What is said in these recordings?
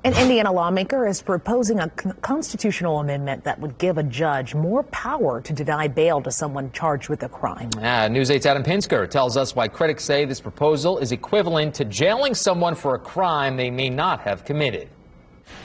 An Indiana lawmaker is proposing a constitutional amendment that would give a judge more power to deny bail to someone charged with a crime. News 8's Adam Pinsker tells us why critics say this proposal is equivalent to jailing someone for a crime they may not have committed.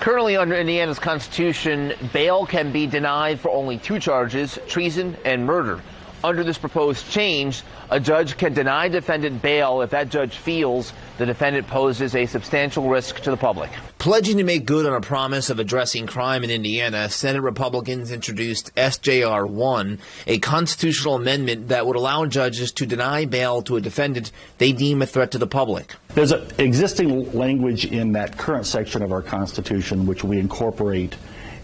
Currently, under Indiana's Constitution, bail can be denied for only 2 charges, treason and murder. Under this proposed change, a judge can deny defendant bail if that judge feels the defendant poses a substantial risk to the public. Pledging to make good on a promise of addressing crime in Indiana, Senate Republicans introduced SJR 1, a constitutional amendment that would allow judges to deny bail to a defendant they deem a threat to the public. There's an existing language in that current section of our Constitution which we incorporate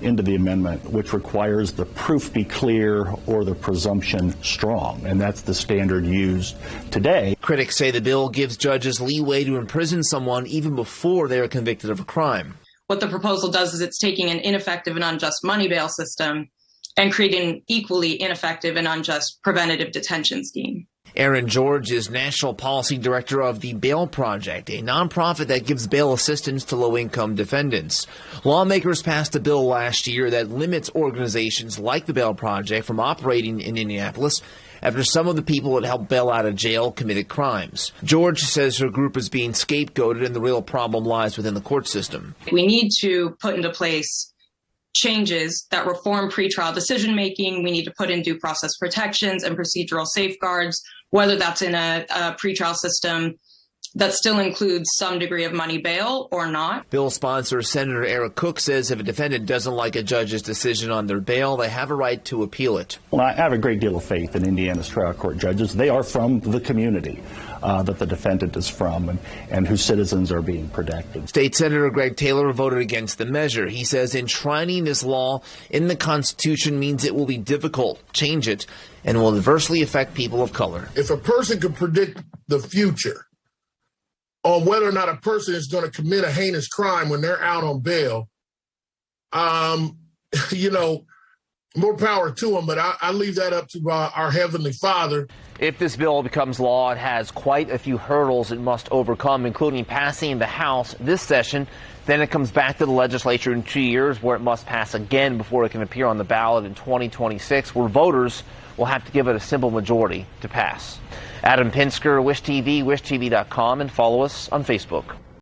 into the amendment, which requires the proof be clear or the presumption strong, and that's the standard used today. Critics say the bill gives judges leeway to imprison someone even before they are convicted of a crime. What the proposal does is it's taking an ineffective and unjust money bail system and creating an equally ineffective and unjust preventative detention scheme. Aaron George is National Policy Director of the Bail Project, a nonprofit that gives bail assistance to low-income defendants. Lawmakers passed a bill last year that limits organizations like the Bail Project from operating in Indianapolis after some of the people that helped bail out of jail committed crimes. George says her group is being scapegoated and the real problem lies within the court system. We need to put into place changes that reform pretrial decision-making. We need to put in due process protections and procedural safeguards, whether that's in a pretrial system that still includes some degree of money bail or not. Bill sponsor Senator Eric Cook says if a defendant doesn't like a judge's decision on their bail, they have a right to appeal it. Well, I have a great deal of faith in Indiana's trial court judges. They are from the community that the defendant is from and whose citizens are being protected. State Senator Greg Taylor voted against the measure. He says enshrining this law in the Constitution means it will be difficult to change it and will adversely affect people of color. If a person could predict the future on whether or not a person is going to commit a heinous crime when they're out on bail, more power to them, but I leave that up to our Heavenly Father. If this bill becomes law, it has quite a few hurdles it must overcome, including passing the House this session. Then it comes back to the legislature in 2 years, where it must pass again before it can appear on the ballot in 2026, where voters will have to give it a simple majority to pass. Adam Pinsker, Wish TV, wishtv.com, and follow us on Facebook.